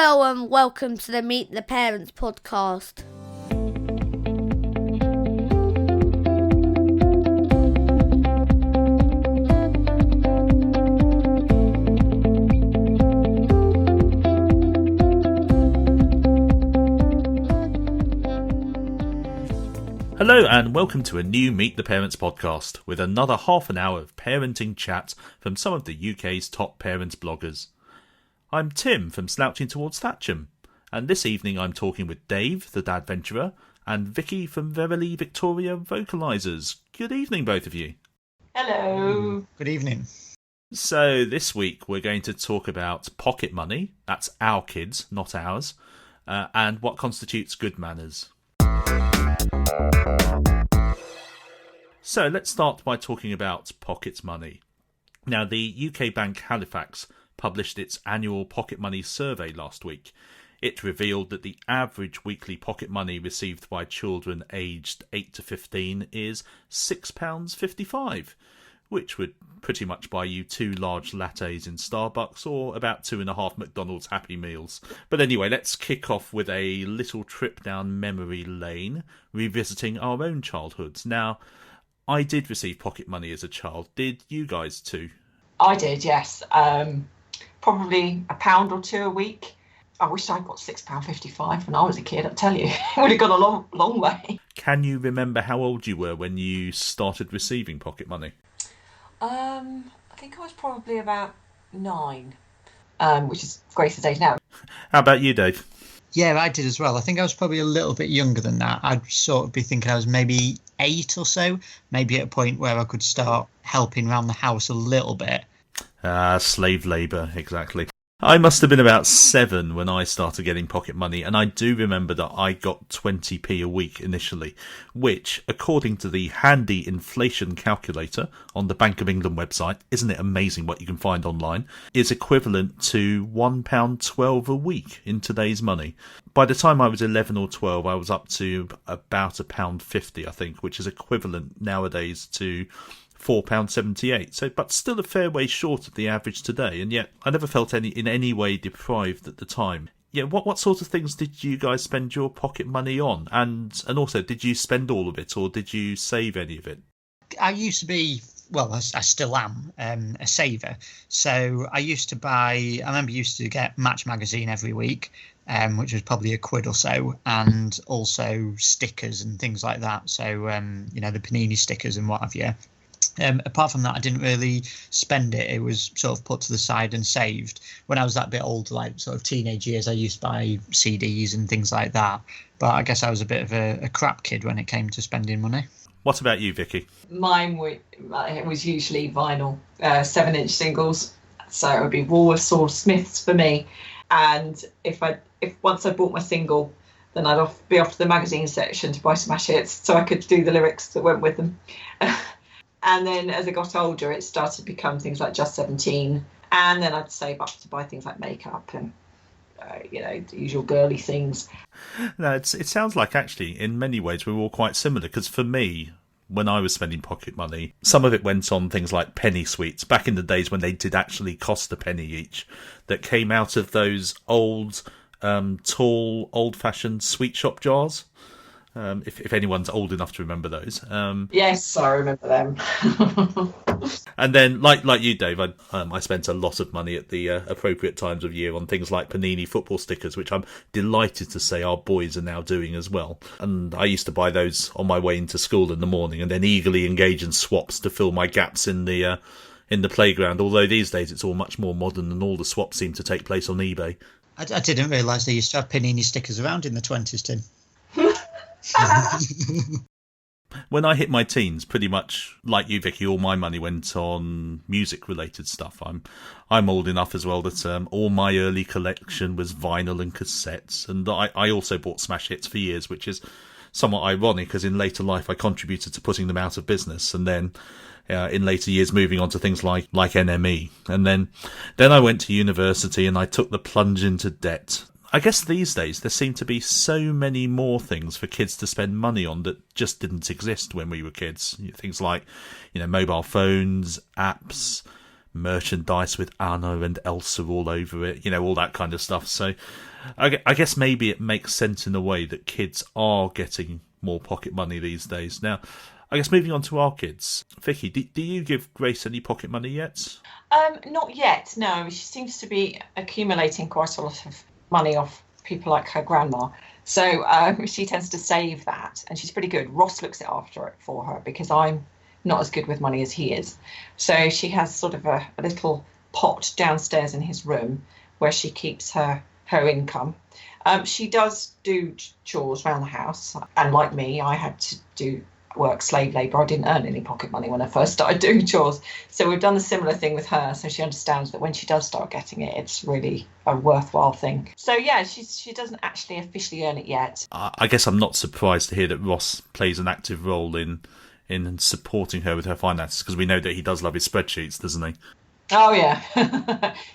Hello and welcome to the Meet the Parents podcast. Hello and welcome to a new Meet the Parents podcast with another half an hour of parenting chat from some of the UK's top parents bloggers. I'm Tim from Slouching Towards Thatcham, and this evening I'm talking with Dave, the Dadventurer, and Vicky from Verily Victoria Vocalisers. Good evening, both of you. Hello. Good evening. So this week we're going to talk about pocket money, that's our kids, not ours, and what constitutes good manners. So let's start by talking about pocket money. Now, the UK Bank Halifax published its annual pocket money survey last week. It revealed that the average weekly pocket money received by children aged 8 to 15 is £6.55, which would pretty much buy you 2 large lattes in Starbucks or about 2.5 McDonald's Happy Meals. But anyway, let's kick off with a little trip down memory lane, revisiting our own childhoods. Now, I did receive pocket money as a child. Did you guys too? I did, yes. Probably £1 or £2 a week. I wish I got £6.55 when I was a kid, I tell you. It would have gone a long way. Can you remember how old you were when you started receiving pocket money? I think I was probably about 9, which is great as age now. How about you, Dave? Yeah, I did as well. I think I was probably a little bit younger than that. I'd sort of be thinking I was maybe 8 or so, maybe at a point where I could start helping around the house a little bit. Slave labour, exactly. I must have been about 7 when I started getting pocket money, and I do remember that I got 20p a week initially, which, according to the handy inflation calculator on the Bank of England website, isn't it amazing what you can find online, is equivalent to £1.12 a week in today's money. By the time I was 11 or 12, I was up to about £1.50, I think, which is equivalent nowadays to £4.78, so but still a fair way short of the average today, and yet I never felt in any way deprived at the time. Yeah, what sort of things did you guys spend your pocket money on, and also did you spend all of it or did you save any of it? I used to be, well, I still am, a saver. So I used to get Match magazine every week, which was probably £1 or so, and also stickers and things like that. So the Panini stickers and what have you. Apart from that, I didn't really spend it. It was sort of put to the side and saved. When I was that bit older, like sort of teenage years, I used to buy CDs and things like that. But I guess I was a bit of a crap kid when it came to spending money. What about you, Vicky? Mine was usually vinyl, 7-inch singles. So it would be Woolworths or Smiths for me. And if once I bought my single, then I'd be off to the magazine section to buy smash hits so I could do the lyrics that went with them. And then as I got older, it started to become things like Just 17. And then I'd save up to buy things like makeup and, the usual girly things. No, it sounds like actually in many ways we're all quite similar, because for me, when I was spending pocket money, some of it went on things like penny sweets, back in the days when they did actually cost a penny each, that came out of those old, tall, old-fashioned sweet shop jars. If anyone's old enough to remember those. Yes, I remember them. And then, like you, Dave, I spent a lot of money at the appropriate times of year on things like Panini football stickers, which I'm delighted to say our boys are now doing as well. And I used to buy those on my way into school in the morning and then eagerly engage in swaps to fill my gaps in the playground, although these days it's all much more modern and all the swaps seem to take place on eBay. I didn't realise they used to have Panini stickers around in the 20s, Tim. When I hit my teens, pretty much like you, Vicky, all my money went on music-related stuff. I'm old enough as well that all my early collection was vinyl and cassettes, and I also bought smash hits for years, which is somewhat ironic, because in later life I contributed to putting them out of business, and then in later years moving on to things like NME, and then I went to university and I took the plunge into debt. I guess these days there seem to be so many more things for kids to spend money on that just didn't exist when we were kids. Things like, mobile phones, apps, merchandise with Anna and Elsa all over it, all that kind of stuff. So I guess maybe it makes sense in a way that kids are getting more pocket money these days. Now, I guess moving on to our kids. Vicky, do you give Grace any pocket money yet? Not yet, no. She seems to be accumulating quite a lot of money off people like her grandma. So she tends to save that, and she's pretty good. Ross looks after it for her because I'm not as good with money as he is. So she has sort of a little pot downstairs in his room where she keeps her income. She does do chores around the house, and like me, I had to do work slave labour. I didn't earn any pocket money when I first started doing chores. So we've done a similar thing with her. So she understands that when she does start getting it, it's really a worthwhile thing. So yeah, she doesn't actually officially earn it yet. I guess I'm not surprised to hear that Ross plays an active role in supporting her with her finances, because we know that he does love his spreadsheets, doesn't he? Oh yeah.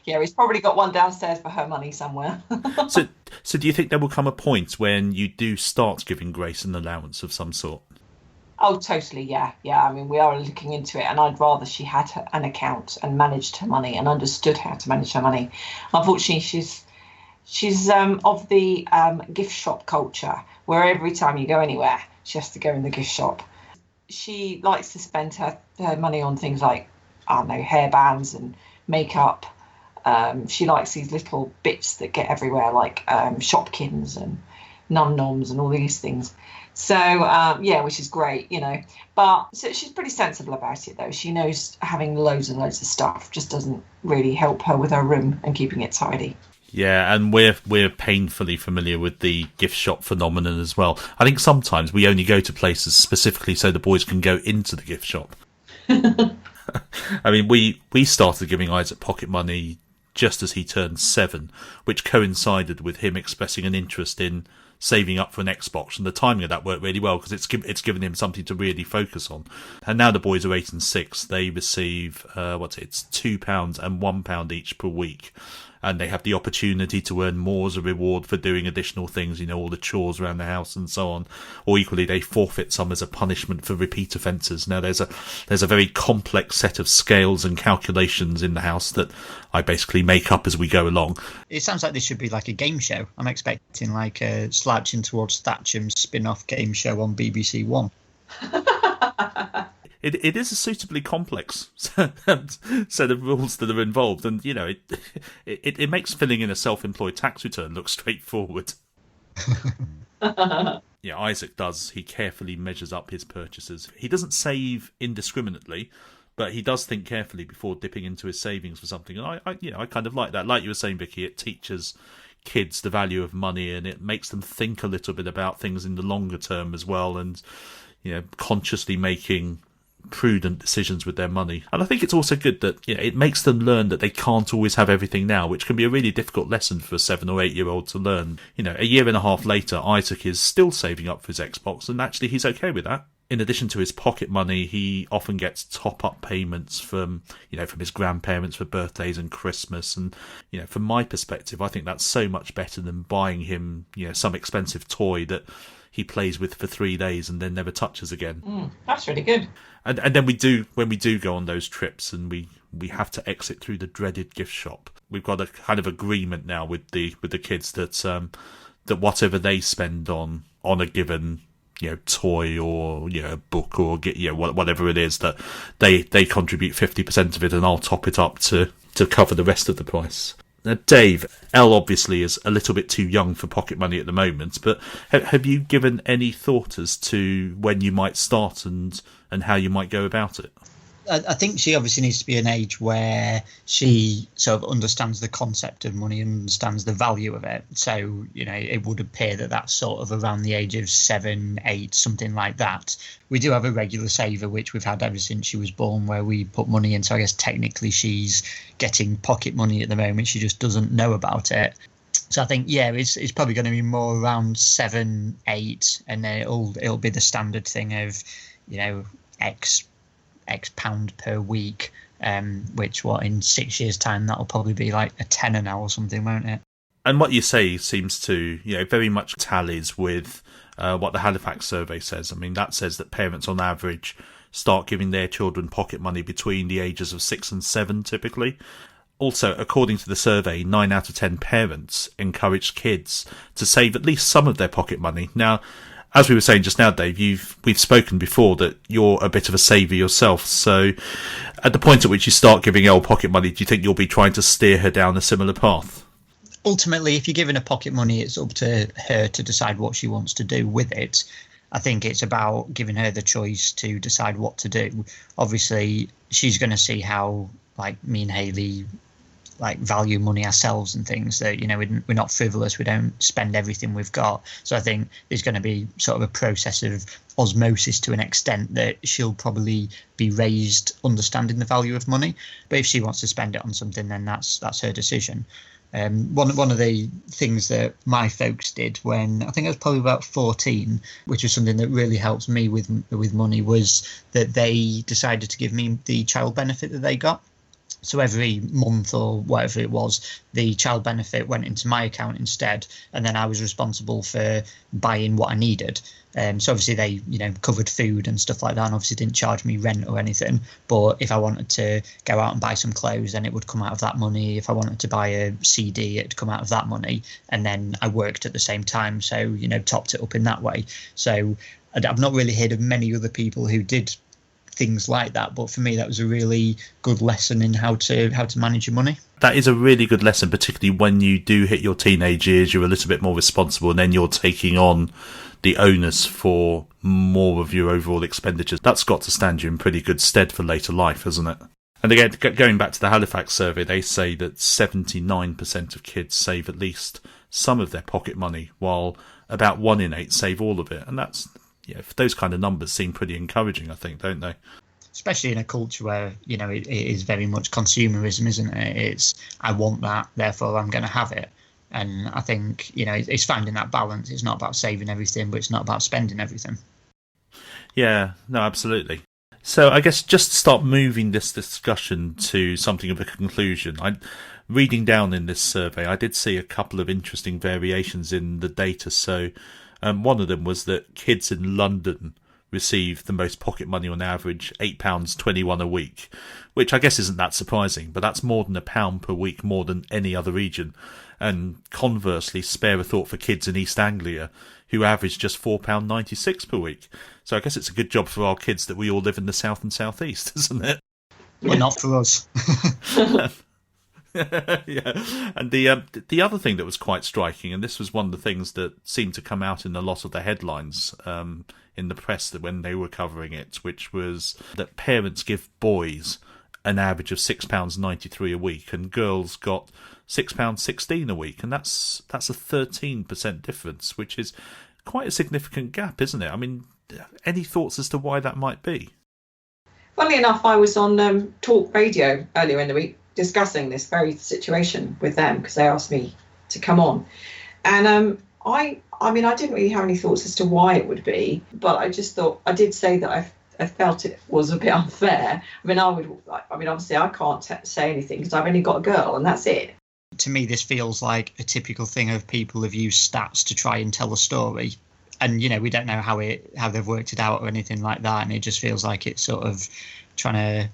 Yeah, he's probably got one downstairs for her money somewhere. So do you think there will come a point when you do start giving Grace an allowance of some sort? Oh, totally, yeah. I mean, we are looking into it, and I'd rather she had an account and managed her money and understood how to manage her money. Unfortunately, she's of the gift shop culture, where every time you go anywhere, she has to go in the gift shop. She likes to spend her money on things like, I don't know, hairbands and makeup. She likes these little bits that get everywhere, like Shopkins and Num Noms and all these things. So, yeah, which is great, But so she's pretty sensible about it, though. She knows having loads and loads of stuff just doesn't really help her with her room and keeping it tidy. Yeah, and we're painfully familiar with the gift shop phenomenon as well. I think sometimes we only go to places specifically so the boys can go into the gift shop. I mean, we started giving Isaac pocket money just as he turned 7, which coincided with him expressing an interest in saving up for an Xbox, and the timing of that worked really well because it's given him something to really focus on. And now the boys are 8 and 6. They receive it's £2 and £1 each per week, and they have the opportunity to earn more as a reward for doing additional things, all the chores around the house and so on. Or equally, they forfeit some as a punishment for repeat offences. Now there's a very complex set of scales and calculations in the house that I basically make up as we go along. It sounds like this should be like a game show. I'm expecting like a Slouching Towards Thatcham spin-off game show on BBC One. It is a suitably complex set of rules that are involved, and it makes filling in a self-employed tax return look straightforward. Yeah, Isaac does. He carefully measures up his purchases. He doesn't save indiscriminately, but he does think carefully before dipping into his savings for something. And I kind of like that. Like you were saying, Vicky, it teaches kids the value of money, and it makes them think a little bit about things in the longer term as well, and consciously making prudent decisions with their money. And I think it's also good that it makes them learn that they can't always have everything now, which can be a really difficult lesson for a 7 or 8 year old to learn. A year and a half later, Isaac is still saving up for his Xbox, and actually he's okay with that. In addition to his pocket money, he often gets top-up payments from his grandparents for birthdays and Christmas. And, from my perspective, I think that's so much better than buying him, some expensive toy that he plays with for 3 days and then never touches again. That's really good. And then when we do go on those trips and we have to exit through the dreaded gift shop, we've got a kind of agreement now with the kids that whatever they spend on a given toy or book or whatever it is, that they contribute 50% of it, and I'll top it up to cover the rest of the price. Now, Dave, Elle obviously is a little bit too young for pocket money at the moment, but have you given any thought as to when you might start and how you might go about it? I think she obviously needs to be an age where she sort of understands the concept of money and understands the value of it. So, it would appear that that's sort of around the age of 7, 8, something like that. We do have a regular saver, which we've had ever since she was born, where we put money in. So I guess technically she's getting pocket money at the moment. She just doesn't know about it. So I think, it's probably going to be more around 7, 8, and then it'll be the standard thing of, X pound per week, which in 6 years' time that'll probably be like a tenner now or something, won't it? And what you say seems to very much tallies with what the Halifax survey says. I mean, that says that parents on average start giving their children pocket money between the ages of 6 and 7 typically. Also, according to the survey, 9 out of 10 parents encouraged kids to save at least some of their pocket money. Now, as we were saying just now, Dave, we've spoken before that you're a bit of a saver yourself. So at the point at which you start giving Elle pocket money, do you think you'll be trying to steer her down a similar path? Ultimately, if you're giving her pocket money, it's up to her to decide what she wants to do with it. I think it's about giving her the choice to decide what to do. Obviously, she's going to see how, like, me and Hayley value money ourselves and things, that, we're not frivolous, we don't spend everything we've got. So I think there's going to be sort of a process of osmosis to an extent that she'll probably be raised understanding the value of money. But if she wants to spend it on something, then that's her decision. One of the things that my folks did when I think I was probably about 14, which was something that really helped me with money, was that they decided to give me the child benefit that they got. So every month or whatever it was, the child benefit went into my account instead, and then I was responsible for buying what I needed. So obviously they, covered food and stuff like that, and obviously didn't charge me rent or anything. But if I wanted to go out and buy some clothes, then it would come out of that money. If I wanted to buy a CD, it'd come out of that money. And then I worked at the same time, so, topped it up in that way. So I've not really heard of many other people who did things like that, but for me that was a really good lesson in how to manage your money. That is a really good lesson, particularly when you do hit your teenage years. You're a little bit more responsible, and then you're taking on the onus for more of your overall expenditures. That's got to stand you in pretty good stead for later life, hasn't it? And again, going back to the Halifax survey, they say that 79% of kids save at least some of their pocket money, while about 1 in 8 save all of it. And that's, those kind of numbers seem pretty encouraging, I think, don't they? Especially in a culture where, it is very much consumerism, isn't it? It's, I want that, therefore I'm going to have it. And I think, it's finding that balance. It's not about saving everything, but it's not about spending everything. Yeah, no, absolutely. So I guess just to start moving this discussion to something of a conclusion, reading down in this survey, I did see a couple of interesting variations in the data. So one of them was that kids in London receive the most pocket money on average, £8.21 a week, which I guess isn't that surprising, but that's more than £1 per week more than any other region. And conversely, spare a thought for kids in East Anglia, who average just £4.96 per week. So I guess it's a good job for our kids that we all live in the south and southeast, isn't it? Well, not for us. Yeah, and the other thing that was quite striking, and this was one of the things that seemed to come out in a lot of the headlines in the press that when they were covering it, which was that parents give boys an average of £6.93 a week, and girls got £6.16 a week, and that's a 13% difference, which is quite a significant gap, isn't it? I mean, any thoughts as to why that might be? Funnily enough, I was on Talk Radio earlier in the week discussing this very situation with them because they asked me to come on, and I didn't really have any thoughts as to why it would be, but I just thought, I did say that I felt it was a bit unfair. Obviously I can't say anything because I've only got a girl and that's it. To me, this feels like a typical thing of people who've used stats to try and tell a story. And, we don't know how they've worked it out or anything like that. And it just feels like it's sort of trying to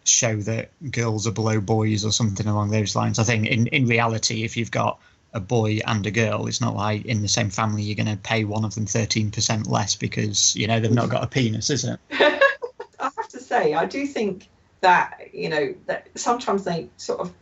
show that girls are below boys or something along those lines. I think in reality, if you've got a boy and a girl, it's not like in the same family you're going to pay one of them 13% less because, they've not got a penis, is it? I have to say, I do think that, that sometimes they sort of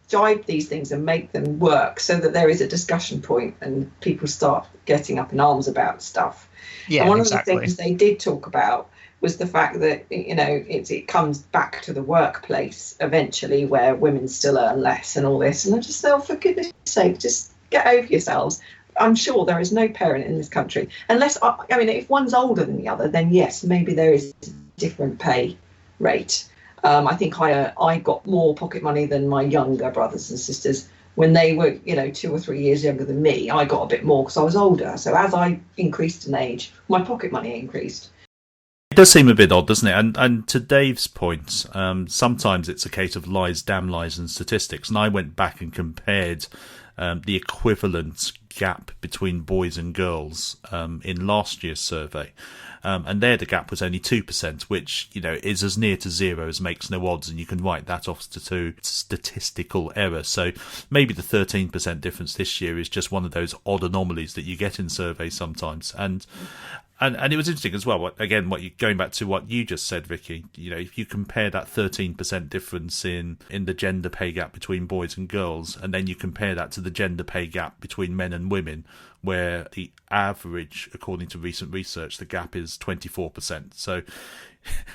jibe these things and make them work so that there is a discussion point and people start getting up in arms about stuff. Yeah, and one exactly. of the things they did talk about was the fact that, it comes back to the workplace eventually where women still earn less and all this. And I just thought, for goodness sake, just get over yourselves. I'm sure there is no parent in this country, unless, if one's older than the other, then yes, maybe there is a different pay rate. I think I got more pocket money than my younger brothers and sisters. When they were, 2 or 3 years younger than me, I got a bit more because I was older. So as I increased in age, my pocket money increased. It does seem a bit odd, doesn't it? And to Dave's point, sometimes it's a case of lies, damn lies, and statistics. And I went back and compared the equivalent gap between boys and girls in last year's survey. And there the gap was only 2%, which, is as near to zero as makes no odds, and you can write that off to statistical error. So maybe the 13% difference this year is just one of those odd anomalies that you get in surveys sometimes. And it was interesting as well. Again, going back to what you just said, Vicky. If you compare that 13% difference in the gender pay gap between boys and girls, and then you compare that to the gender pay gap between men and women, where the average, according to recent research, the gap is 24%. So,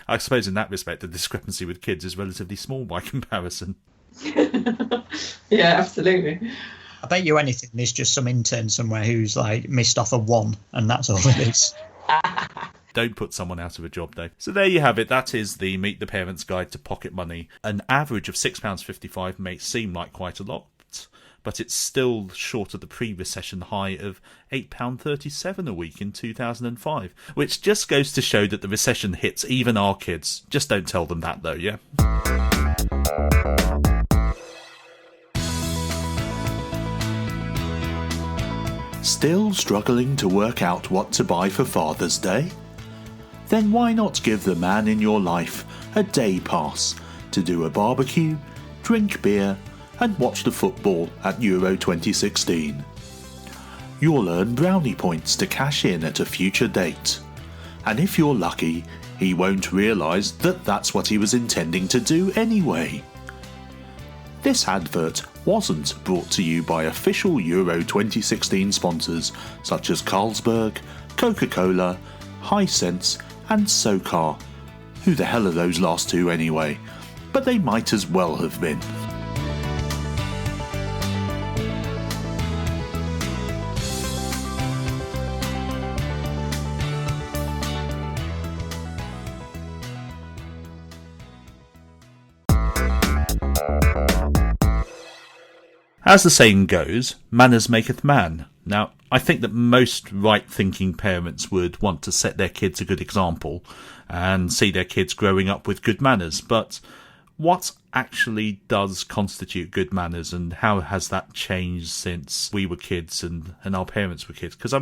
I suppose in that respect, the discrepancy with kids is relatively small by comparison. Yeah, absolutely. I bet you anything there's just some intern somewhere who's like missed off a 1, and that's all it is. Don't put someone out of a job, though. So there you have it. That is the Meet the Parents Guide to Pocket Money. An average of £6.55 may seem like quite a lot, but it's still short of the pre-recession high of £8.37 a week in 2005, which just goes to show that the recession hits even our kids. Just don't tell them that, though, yeah? Still struggling to work out what to buy for Father's Day? Then why not give the man in your life a day pass to do a barbecue, drink beer, and watch the football at Euro 2016. You'll earn brownie points to cash in at a future date. And if you're lucky, he won't realise that that's what he was intending to do anyway. This advert wasn't brought to you by official Euro 2016 sponsors such as Carlsberg, Coca-Cola, Hisense and SOCAR. Who the hell are those last two anyway? But they might as well have been. As the saying goes, manners maketh man. Now, I think that most right-thinking parents would want to set their kids a good example and see their kids growing up with good manners. But what actually does constitute good manners, and how has that changed since we were kids and our parents were kids? Because,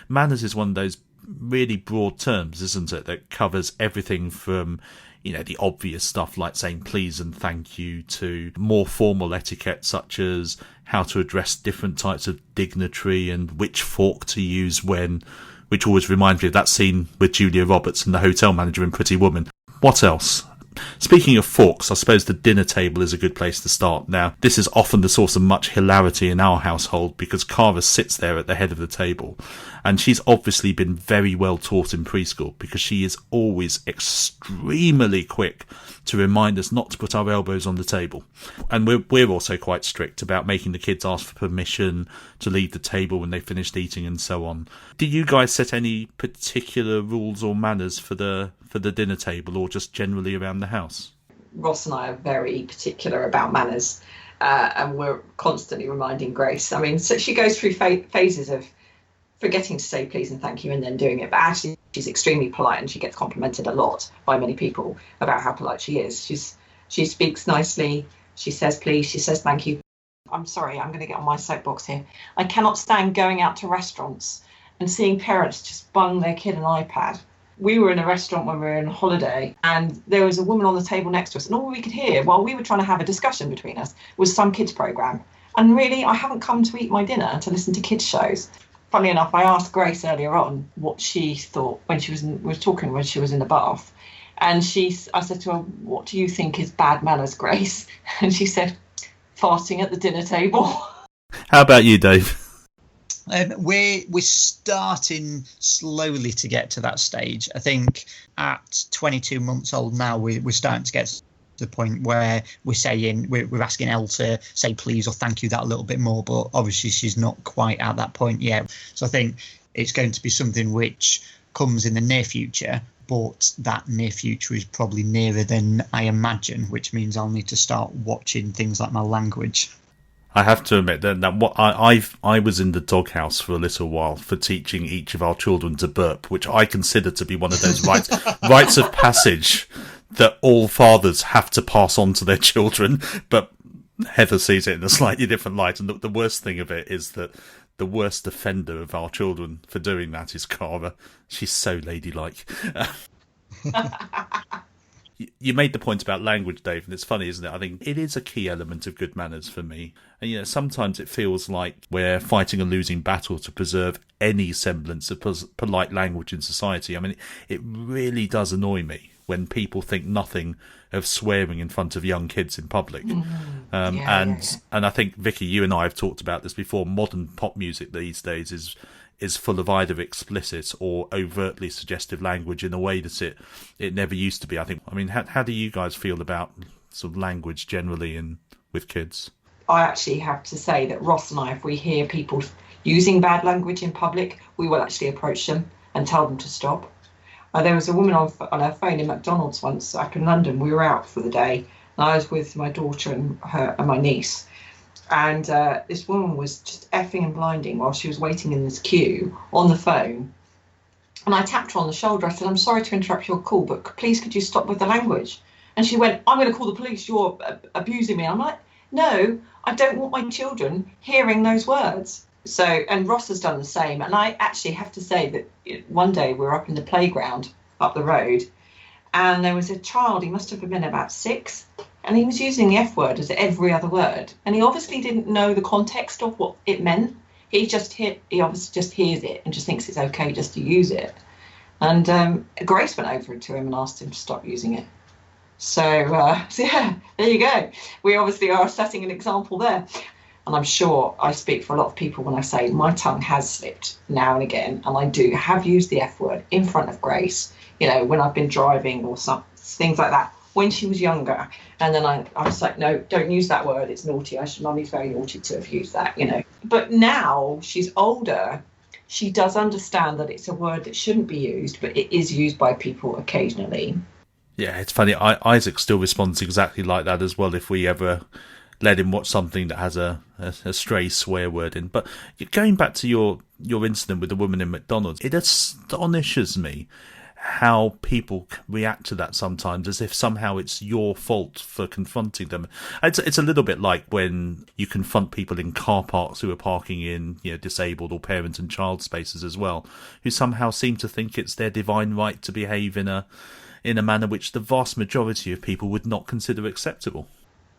manners is one of those really broad terms, isn't it, that covers everything from the obvious stuff like saying please and thank you to more formal etiquette such as how to address different types of dignitary and which fork to use when, which always reminds me of that scene with Julia Roberts and the hotel manager in Pretty Woman. What else? Speaking of forks, I suppose the dinner table is a good place to start. Now, this is often the source of much hilarity in our household because Cara sits there at the head of the table, and she's obviously been very well taught in preschool because she is always extremely quick to remind us not to put our elbows on the table. And we're also quite strict about making the kids ask for permission to leave the table when they've finished eating and so on. Do you guys set any particular rules or manners for the dinner table or just generally around the house? Ross and I are very particular about manners, and we're constantly reminding Grace. So she goes through phases of forgetting to say please and thank you and then doing it, but actually she's extremely polite and she gets complimented a lot by many people about how polite she is. She speaks nicely, she says please, she says thank you. I'm sorry, I'm going to get on my soapbox here. I cannot stand going out to restaurants and seeing parents just bung their kid an iPad. We were in a restaurant when we were on holiday and there was a woman on the table next to us, and all we could hear while we were trying to have a discussion between us was some kids programme. And really, I haven't come to eat my dinner to listen to kids shows. Funnily enough, I asked Grace earlier on what she thought when she was in the bath. And I said to her, what do you think is bad manners, Grace? And she said, farting at the dinner table. How about you, Dave? We're starting slowly to get to that stage. I think at 22 months old now, we're starting to get to the point where we're asking Elle to say please or thank you that a little bit more, but obviously she's not quite at that point yet. So I think it's going to be something which comes in the near future, but that near future is probably nearer than I imagine, which means I'll need to start watching things like my language. I have to admit that what I was in the doghouse for a little while for teaching each of our children to burp, which I consider to be one of those rites of passage that all fathers have to pass on to their children. But Heather sees it in a slightly different light, and the worst thing of it is that the worst offender of our children for doing that is Cara. She's so ladylike. You made the point about language, Dave, and it's funny, isn't it? I think it is a key element of good manners for me. And, sometimes it feels like we're fighting a losing battle to preserve any semblance of polite language in society. I mean, it really does annoy me when people think nothing of swearing in front of young kids in public. And I think, Vicky, you and I have talked about this before. Modern pop music these days is full of either explicit or overtly suggestive language in a way that it never used to be, I think. I mean, how do you guys feel about sort of language generally with kids? I actually have to say that Ross and I, if we hear people using bad language in public, we will actually approach them and tell them to stop. There was a woman on her phone in McDonald's once up in London. We were out for the day, and I was with my daughter and my niece. And this woman was just effing and blinding while she was waiting in this queue on the phone. And I tapped her on the shoulder. I said, "I'm sorry to interrupt your call, but please could you stop with the language?" And she went, "I'm going to call the police. You're abusing me." I'm like, "No, I don't want my children hearing those words." So, and Ross has done the same. And I actually have to say that one day we were up in the playground up the road, and there was a child, he must have been about 6, and he was using the F word as every other word. And he obviously didn't know the context of what it meant. He obviously just hears it and just thinks it's okay just to use it. And Grace went over to him and asked him to stop using it. So yeah, there you go. We obviously are setting an example there. And I'm sure I speak for a lot of people when I say my tongue has slipped now and again. And I have used the F word in front of Grace, when I've been driving or some things like that. When she was younger, and then I was like, "No, don't use that word, it's naughty. Mummy's very naughty to have used that," But now she's older, she does understand that it's a word that shouldn't be used, but it is used by people occasionally. Yeah, it's funny. Isaac still responds exactly like that as well if we ever let him watch something that has a stray swear word in. But going back to your incident with the woman in McDonald's, it astonishes me how people react to that sometimes as if somehow it's your fault for confronting them. It's a little bit like when you confront people in car parks who are parking in disabled or parent and child spaces as well, who somehow seem to think it's their divine right to behave in a manner which the vast majority of people would not consider acceptable.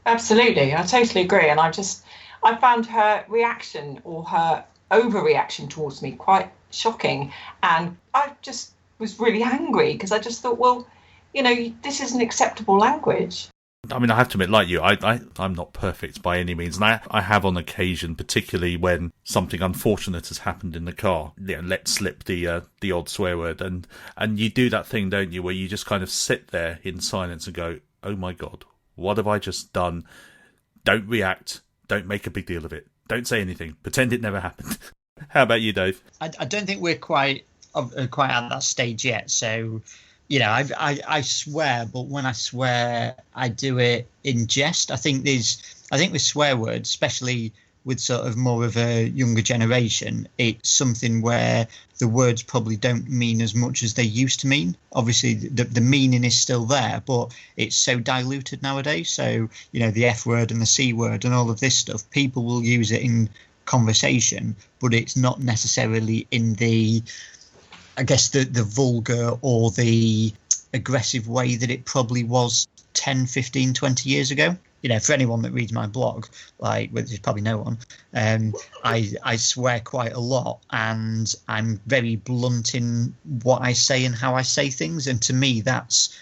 Absolutely, I totally agree. And I found her reaction or her overreaction towards me quite shocking. And I just was really angry because I just thought, well, this isn't acceptable language. I mean, I have to admit, like you, I'm not perfect by any means. And I have on occasion, particularly when something unfortunate has happened in the car, let slip the odd swear word. And you do that thing, don't you, where you just kind of sit there in silence and go, "Oh my God, what have I just done?" Don't react. Don't make a big deal of it. Don't say anything. Pretend it never happened. How about you, Dave? I don't think we're quite at that stage yet. So, I swear, but when I swear, I do it in jest. I think with swear words, especially with sort of more of a younger generation, it's something where the words probably don't mean as much as they used to mean. Obviously, the meaning is still there, but it's so diluted nowadays. So, the F word and the C word and all of this stuff, people will use it in conversation, but it's not necessarily in the vulgar or the aggressive way that it probably was 10, 15, 20 years ago. For anyone that reads my blog, which is probably no one, I swear quite a lot, and I'm very blunt in what I say and how I say things. And to me, that's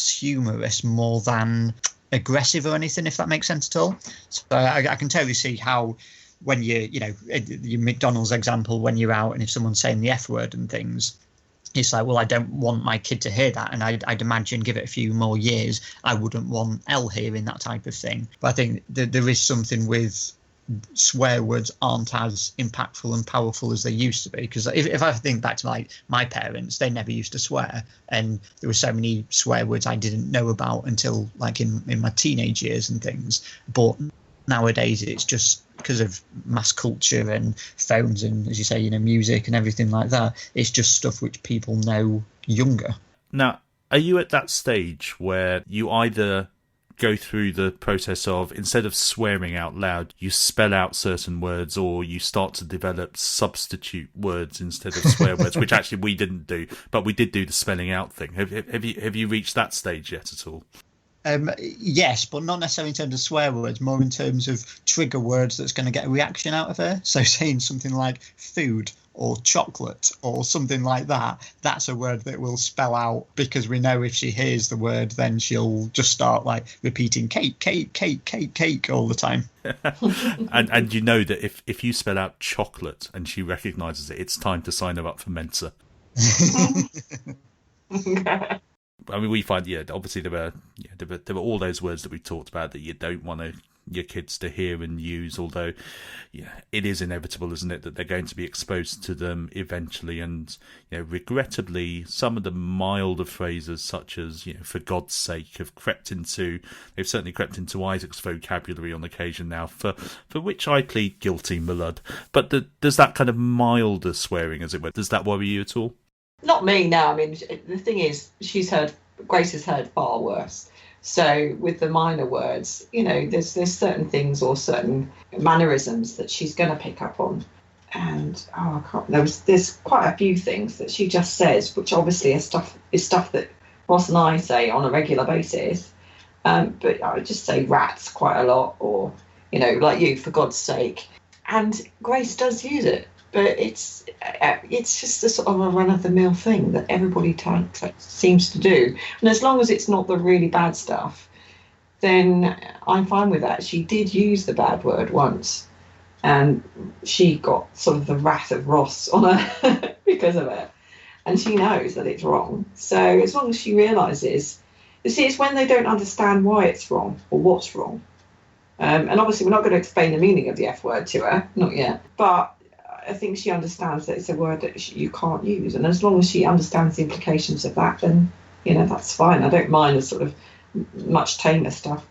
humorous more than aggressive or anything, if that makes sense at all. So I can totally see how when your McDonald's example, when you're out and if someone's saying the F word and things, it's like, well, I don't want my kid to hear that. And I'd imagine give it a few more years, I wouldn't want Elle hearing that type of thing. But I think there is something with swear words aren't as impactful and powerful as they used to be. Because if I think back to my parents, they never used to swear. And there were so many swear words I didn't know about until in my teenage years and things. But nowadays it's just because of mass culture and phones and, as you say, music and everything like that, it's just stuff which people know younger. Now, are you at that stage where you either go through the process of, instead of swearing out loud, you spell out certain words, or you start to develop substitute words instead of swear words, which actually we didn't do, but we did do the spelling out thing. Have you reached that stage yet at all? Yes, but not necessarily in terms of swear words, more in terms of trigger words that's going to get a reaction out of her. So saying something like food or chocolate or something like that, that's a word that we'll spell out, because we know if she hears the word, then she'll just start like repeating cake, cake, cake, cake, cake all the time. and you know that if you spell out chocolate and she recognises it, it's time to sign her up for Mensa. I mean, we find, obviously there were all those words that we talked about that you don't want your kids to hear and use, although it is inevitable, isn't it, that they're going to be exposed to them eventually. And regrettably, some of the milder phrases, such as for God's sake, they've certainly crept into Isaac's vocabulary on occasion now, for which I plead guilty, my lud. But does that kind of milder swearing, as it were, does that worry you at all? Not me, no. I mean, the thing is, Grace has heard far worse. So with the minor words, there's certain things or certain mannerisms that she's going to pick up on. And there's quite a few things that she just says, which obviously is stuff that Ross and I say on a regular basis. But I would just say rats quite a lot, or like you, for God's sake. And Grace does use it. But it's just a sort of a run-of-the-mill thing that everybody seems to do. And as long as it's not the really bad stuff, then I'm fine with that. She did use the bad word once, and she got sort of the wrath of Ross on her because of it. And she knows that it's wrong. So as long as she realises, it's when they don't understand why it's wrong or what's wrong. And obviously we're not going to explain the meaning of the F word to her, not yet. But I think she understands that it's a word that you can't use, and as long as she understands the implications of that, then that's fine. I don't mind the sort of much tamer stuff.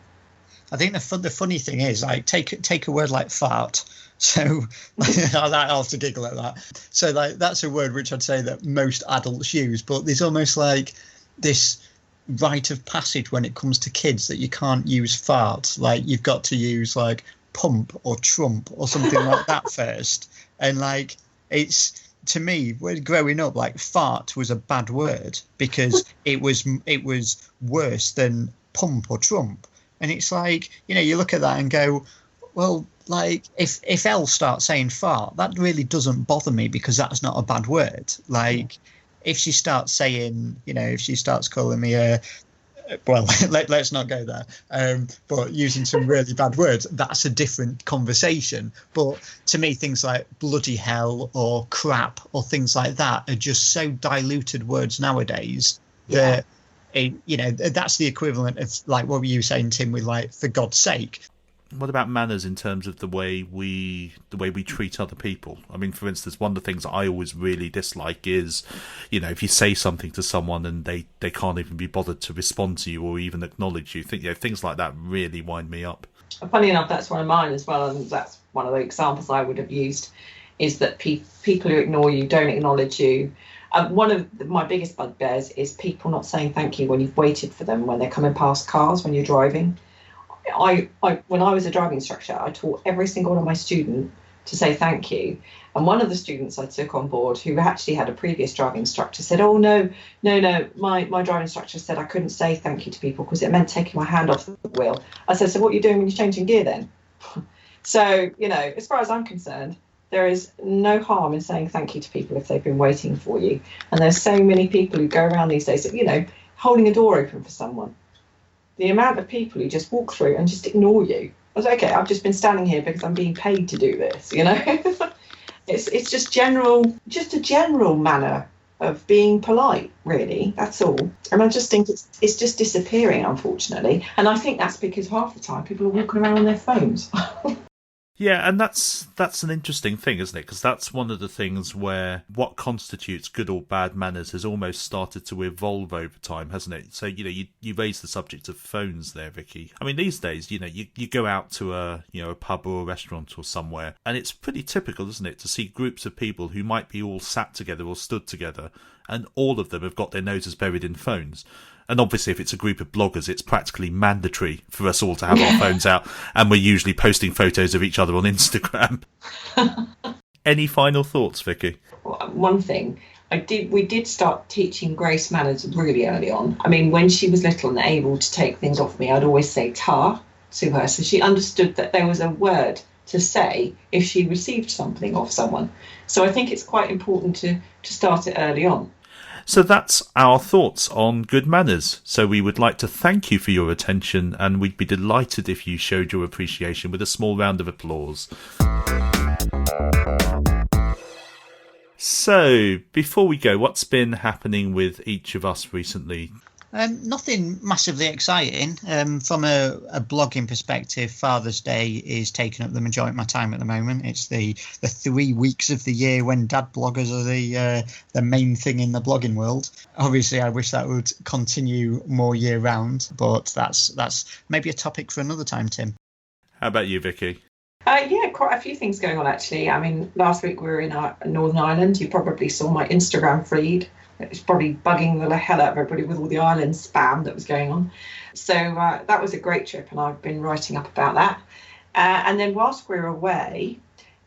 I think the funny thing is, like, take a word like fart. So I'll have to giggle at that. So like that's a word which I'd say that most adults use, but there's almost like this rite of passage when it comes to kids that you can't use fart. Like you've got to use like pump or trump or something like that first. And like it's, to me, when growing up, like fart was a bad word because it was worse than pump or trump. And it's like, you look at that and go, well, like if Elle starts saying fart, that really doesn't bother me because that's not a bad word. Like if she starts saying, if she starts calling me well, let's not go there. But using some really bad words, that's a different conversation. But to me, things like bloody hell or crap or things like that are just so diluted words nowadays that, that's the equivalent of, like, what were you saying, Tim, with, like, for God's sake. What about manners in terms of the way we treat other people? I mean, for instance, one of the things I always really dislike is, if you say something to someone and they can't even be bothered to respond to you or even acknowledge you. Things like that really wind me up. Funny enough, that's one of mine as well, and that's one of the examples I would have used, is that people who ignore you, don't acknowledge you. One of my biggest bugbears is people not saying thank you when you've waited for them when they're coming past cars when you're driving. When I was a driving instructor, I taught every single one of my students to say thank you. And one of the students I took on board, who actually had a previous driving instructor, said, oh, no, my driving instructor said I couldn't say thank you to people because it meant taking my hand off the wheel. I said, so what are you doing when you're changing gear then? So, as far as I'm concerned, there is no harm in saying thank you to people if they've been waiting for you. And there's so many people who go around these days, holding a door open for someone. The amount of people who just walk through and just ignore you. I was okay, I've just been standing here because I'm being paid to do this, It's just a general manner of being polite, really. That's all. And I just think it's just disappearing, unfortunately. And I think that's because half the time people are walking around on their phones. Yeah, and that's an interesting thing, isn't it? Because that's one of the things where what constitutes good or bad manners has almost started to evolve over time, hasn't it? So, you raised the subject of phones there, Vicky. I mean, these days, you go out to a pub or a restaurant or somewhere, and it's pretty typical, isn't it, to see groups of people who might be all sat together or stood together, and all of them have got their noses buried in phones. And obviously, if it's a group of bloggers, it's practically mandatory for us all to have our phones out, and we're usually posting photos of each other on Instagram. Any final thoughts, Vicky? One thing, we did start teaching Grace manners really early on. I mean, when she was little and able to take things off me, I'd always say "ta" to her, so she understood that there was a word to say if she received something off someone. So I think it's quite important to start it early on. So that's our thoughts on good manners. So we would like to thank you for your attention, and we'd be delighted if you showed your appreciation with a small round of applause. So, before we go, what's been happening with each of us recently? Nothing massively exciting. From a blogging perspective, Father's Day is taking up the majority of my time at the moment. It's the 3 weeks of the year when dad bloggers are the main thing in the blogging world. Obviously, I wish that would continue more year round, but that's maybe a topic for another time, Tim. How about you, Vicky? Yeah, quite a few things going on, actually. I mean, last week we were in Northern Ireland. You probably saw my Instagram feed. It was probably bugging the hell out of everybody with all the island spam that was going on. So that was a great trip, and I've been writing up about that. And then whilst we're away,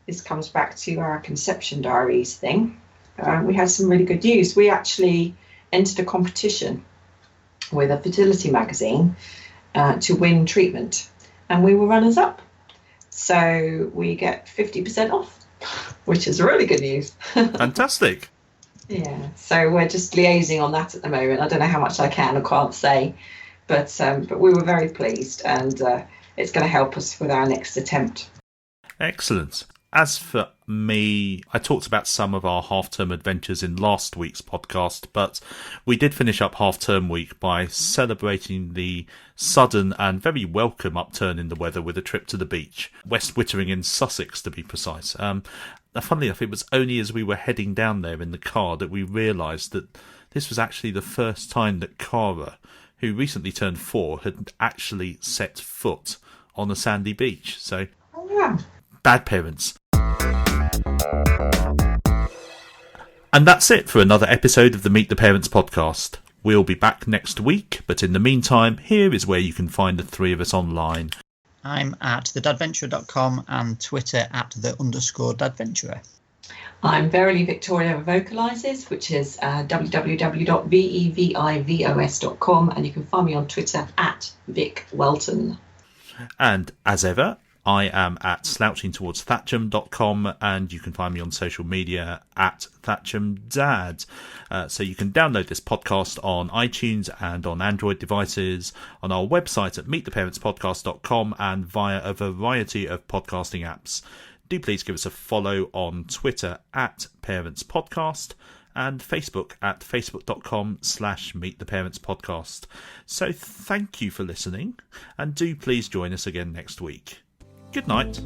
this comes back to our conception diaries thing. We had some really good news. We actually entered a competition with a fertility magazine to win treatment, and we were runners-up. So we get 50% off, which is really good news. Fantastic. Yeah, so we're just liaising on that at the moment. I don't know how much I can or can't say, but we were very pleased, and it's going to help us with our next attempt. Excellent. As for me, I talked about some of our half-term adventures in last week's podcast, but we did finish up half-term week by celebrating the sudden and very welcome upturn in the weather with a trip to the beach, West Wittering in Sussex to be precise. Funnily enough, it was only as we were heading down there in the car that we realised that this was actually the first time that Cara, who recently turned 4, had actually set foot on a sandy beach. So, bad parents. And that's it for another episode of the Meet the Parents podcast. We'll be back next week, but in the meantime, here is where you can find the three of us online. I'm at thedadventurer.com and Twitter at @the_dadventurer. I'm Verily Victoria Vocalises, which is www.vevivos.com, and you can find me on Twitter at Vic Welton. And as ever, I am at slouchingtowardsthatcham.com, and you can find me on social media at ThatchamDad. So you can download this podcast on iTunes and on Android devices, on our website at meettheparentspodcast.com, and via a variety of podcasting apps. Do please give us a follow on Twitter at ParentsPodcast and Facebook at facebook.com/meettheparentspodcast. So thank you for listening, and do please join us again next week. Good night.